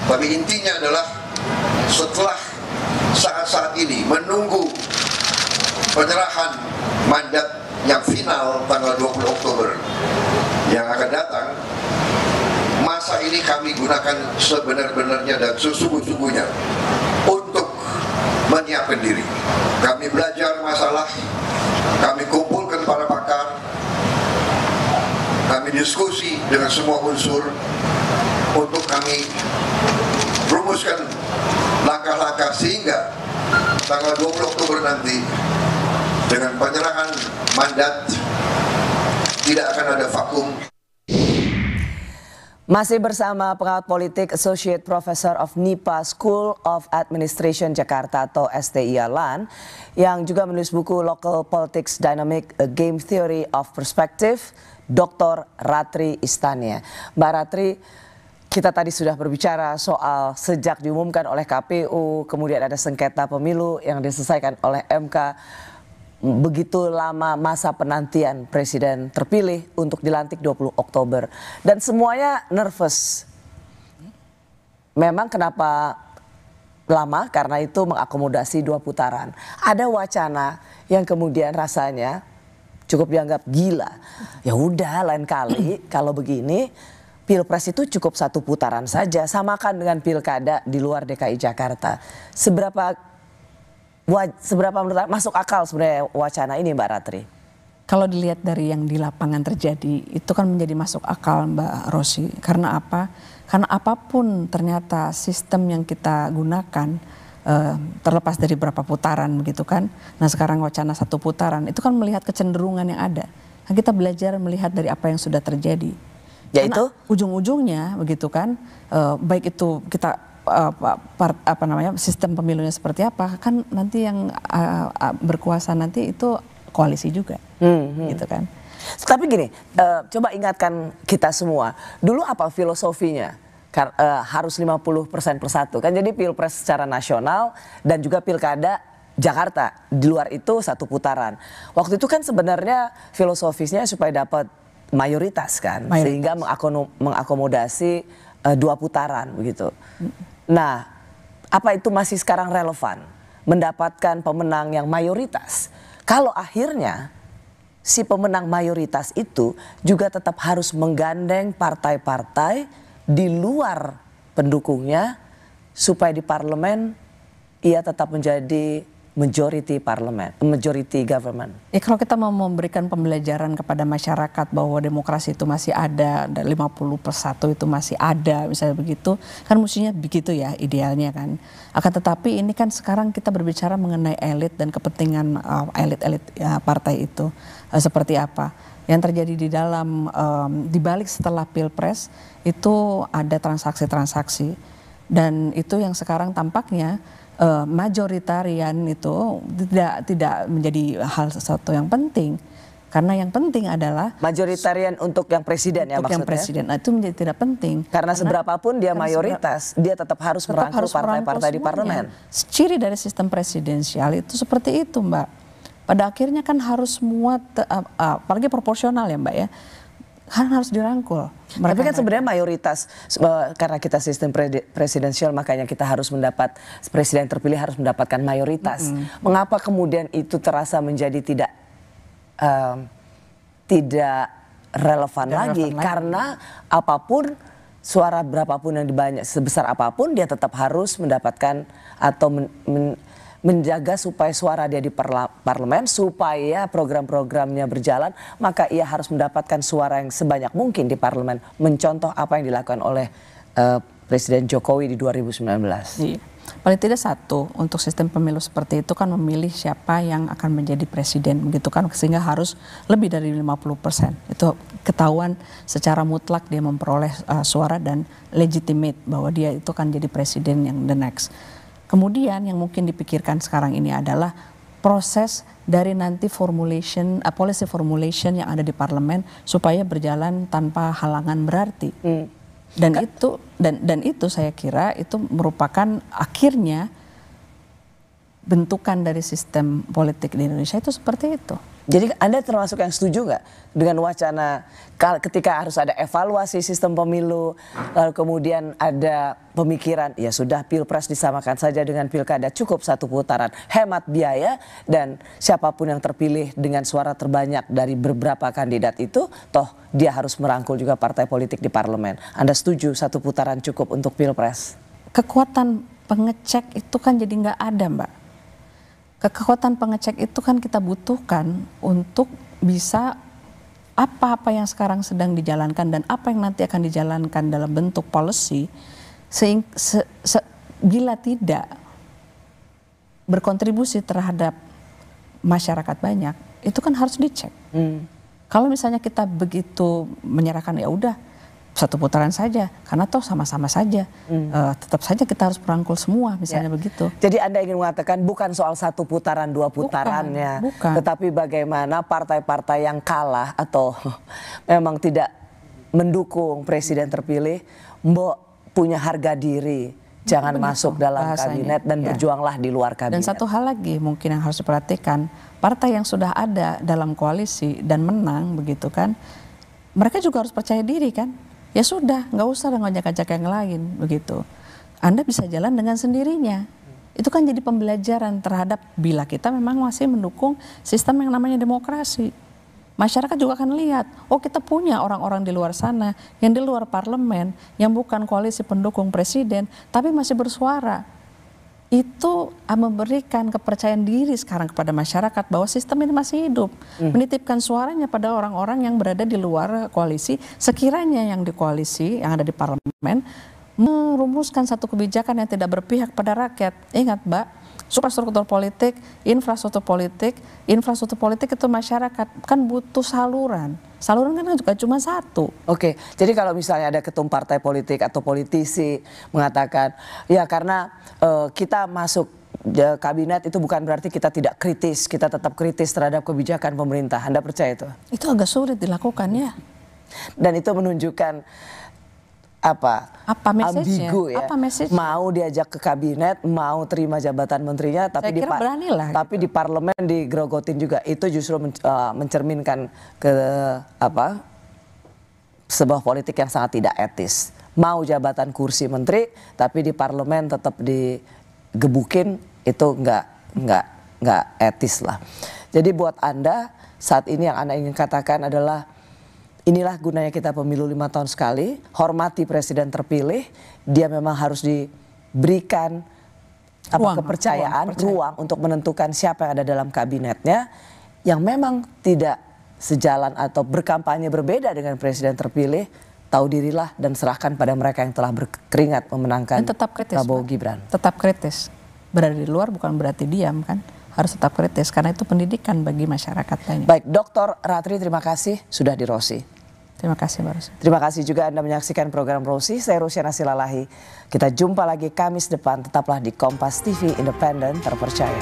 Tapi intinya adalah setelah saat-saat ini menunggu penyerahan mandat yang final tanggal 20 Oktober yang akan datang, masa ini kami gunakan sebenar-benarnya dan sesungguh-sungguhnya untuk menyiapkan diri. Kami belajar masalah, kami kumpulkan para pakar, kami diskusi dengan semua unsur untuk kami rumuskan langkah-langkah sehingga tanggal 20 Oktober nanti dengan penyerahan mandat tidak akan ada vakum. Masih bersama pengamat politik Associate Professor of NIPA School of Administration Jakarta atau STIA LAN yang juga menulis buku Local Politics Dynamic A Game Theory of Perspective, Dr. Ratri Istania. Mbak Ratri, kita tadi sudah berbicara soal sejak diumumkan oleh KPU, kemudian ada sengketa pemilu yang diselesaikan oleh MK. Begitu lama masa penantian presiden terpilih untuk dilantik 20 Oktober. Dan semuanya nervous. Memang kenapa lama? Karena itu mengakomodasi 2 putaran. Ada wacana yang kemudian rasanya cukup dianggap gila. Ya udah, lain kali kalau begini Pilpres itu cukup 1 putaran saja. Samakan dengan pilkada di luar DKI Jakarta. Seberapa menurut masuk akal sebenarnya wacana ini, Mbak Ratri? Kalau dilihat dari yang di lapangan terjadi, itu kan menjadi masuk akal, Mbak Rosi. Karena apa? Karena apapun ternyata sistem yang kita gunakan, terlepas dari berapa putaran begitu kan. Nah sekarang wacana 1 putaran, itu kan melihat kecenderungan yang ada. Nah, kita belajar melihat dari apa yang sudah terjadi. Yaitu? Ujung-ujungnya begitu kan, baik itu kita sistem pemilunya seperti apa, kan nanti yang berkuasa nanti itu koalisi juga, gitu kan. Tapi gini, coba ingatkan kita semua, dulu apa filosofinya? Harus 50% persatu kan, jadi pilpres secara nasional dan juga pilkada Jakarta, di luar itu 1 putaran. Waktu itu kan sebenarnya filosofisnya supaya dapat mayoritas kan, sehingga mengakomodasi 2 putaran begitu. Nah, apa itu masih sekarang relevan? Mendapatkan pemenang yang mayoritas. Kalau akhirnya si pemenang mayoritas itu juga tetap harus menggandeng partai-partai di luar pendukungnya supaya di parlemen ia tetap menjadi majority government. Ya, kalau kita mau memberikan pembelajaran kepada masyarakat bahwa demokrasi itu masih ada, dan 50+1 itu masih ada, misalnya begitu, kan mestinya begitu ya idealnya kan. Akan tetapi ini kan sekarang kita berbicara mengenai elit dan kepentingan elit-elit partai itu seperti apa. Yang terjadi di dalam, dibalik setelah Pilpres itu ada transaksi-transaksi, dan itu yang sekarang tampaknya majoritarian itu tidak menjadi hal sesuatu yang penting, karena yang penting adalah majoritarian untuk yang presiden ya maksudnya. Yang presiden itu menjadi tidak penting karena seberapapun dia mayoritas, dia tetap harus merangkul partai-partai di parlemen. Ciri dari sistem presidensial itu seperti itu, Mbak. Pada akhirnya kan harus semua, apalagi proporsional ya, Mbak ya, kan harus dirangkul. Tapi kan sebenarnya mayoritas, karena kita sistem presidensial makanya kita harus presiden terpilih harus mendapatkan mayoritas. Mengapa kemudian itu terasa menjadi tidak relevan lagi? Karena apapun, suara berapapun yang dibanyak, sebesar apapun dia tetap harus mendapatkan atau menjaga supaya suara dia di parlemen, supaya program-programnya berjalan, maka ia harus mendapatkan suara yang sebanyak mungkin di parlemen. Mencontoh apa yang dilakukan oleh Presiden Jokowi di 2019. Iya. Paling tidak satu, untuk sistem pemilu seperti itu kan memilih siapa yang akan menjadi presiden, begitu kan, sehingga harus lebih dari 50%. Itu ketahuan secara mutlak dia memperoleh suara dan legitimate bahwa dia itu kan jadi presiden yang the next. Kemudian yang mungkin dipikirkan sekarang ini adalah proses dari nanti policy formulation yang ada di parlemen supaya berjalan tanpa halangan berarti. Dan itu saya kira itu merupakan akhirnya bentukan dari sistem politik di Indonesia itu seperti itu. Jadi Anda termasuk yang setuju nggak dengan wacana ketika harus ada evaluasi sistem pemilu, lalu kemudian ada pemikiran ya sudah pilpres disamakan saja dengan pilkada, cukup satu putaran, hemat biaya, dan siapapun yang terpilih dengan suara terbanyak dari beberapa kandidat itu, toh dia harus merangkul juga partai politik di parlemen. Anda setuju satu putaran cukup untuk pilpres? Kekuatan pengecek itu kan jadi nggak ada, Mbak. Kekuatan pengecek itu kan kita butuhkan untuk bisa apa-apa yang sekarang sedang dijalankan dan apa yang nanti akan dijalankan dalam bentuk policy, bila tidak berkontribusi terhadap masyarakat banyak, itu kan harus dicek. Kalau misalnya kita begitu menyerahkan ya udah satu putaran saja, karena toh sama-sama saja, tetap saja kita harus merangkul semua, misalnya begitu. Jadi Anda ingin mengatakan bukan soal satu putaran, dua putarannya, bukan. Tetapi bagaimana partai-partai yang kalah atau memang tidak mendukung presiden terpilih, mbok punya harga diri, jangan masuk dalam kabinet dan berjuanglah di luar kabinet. Dan satu hal lagi mungkin yang harus diperhatikan, partai yang sudah ada dalam koalisi dan menang begitu kan, mereka juga harus percaya diri kan. Ya sudah, nggak usah ngajak-ngajak yang lain begitu. Anda bisa jalan dengan sendirinya. Itu kan jadi pembelajaran terhadap bila kita memang masih mendukung sistem yang namanya demokrasi. Masyarakat juga akan lihat, oh kita punya orang-orang di luar sana, yang di luar parlemen, yang bukan koalisi pendukung presiden, tapi masih bersuara. Itu memberikan kepercayaan diri sekarang kepada masyarakat bahwa sistem ini masih hidup. Menitipkan suaranya pada orang-orang yang berada di luar koalisi, sekiranya yang di koalisi, yang ada di parlemen, merumuskan satu kebijakan yang tidak berpihak pada rakyat. Ingat Mbak, infrastruktur politik itu masyarakat kan butuh saluran. Saluran kan juga cuma satu. Oke, jadi kalau misalnya ada ketum partai politik atau politisi mengatakan, ya karena kita masuk kabinet itu bukan berarti kita tidak kritis, kita tetap kritis terhadap kebijakan pemerintah. Anda percaya itu? Itu agak sulit dilakukan ya. Dan itu menunjukkan apa message-nya? ambigu ya. Apa message-nya? Mau diajak ke kabinet, mau terima jabatan menterinya, tapi tapi di parlemen digerogotin juga. Itu justru mencerminkan ke sebuah politik yang sangat tidak etis. Mau jabatan kursi menteri, tapi di parlemen tetap digebukin, itu nggak etis lah. Jadi buat Anda saat ini yang Anda ingin katakan adalah, inilah gunanya kita pemilu 5 tahun sekali, hormati presiden terpilih, dia memang harus diberikan kepercayaan, ruang untuk menentukan siapa yang ada dalam kabinetnya, yang memang tidak sejalan atau berkampanye berbeda dengan presiden terpilih, tahu dirilah dan serahkan pada mereka yang telah berkeringat memenangkan Prabowo Gibran. Tetap kritis, berada di luar bukan berarti diam kan, harus tetap kritis karena itu pendidikan bagi masyarakat banyak. Baik, Dr. Ratri, terima kasih sudah di Rosi. Terima kasih Mbak Rosi. Terima kasih juga Anda menyaksikan program Rosi. Saya Rusiana Silalahi. Kita jumpa lagi Kamis depan. Tetaplah di Kompas TV, independen, terpercaya.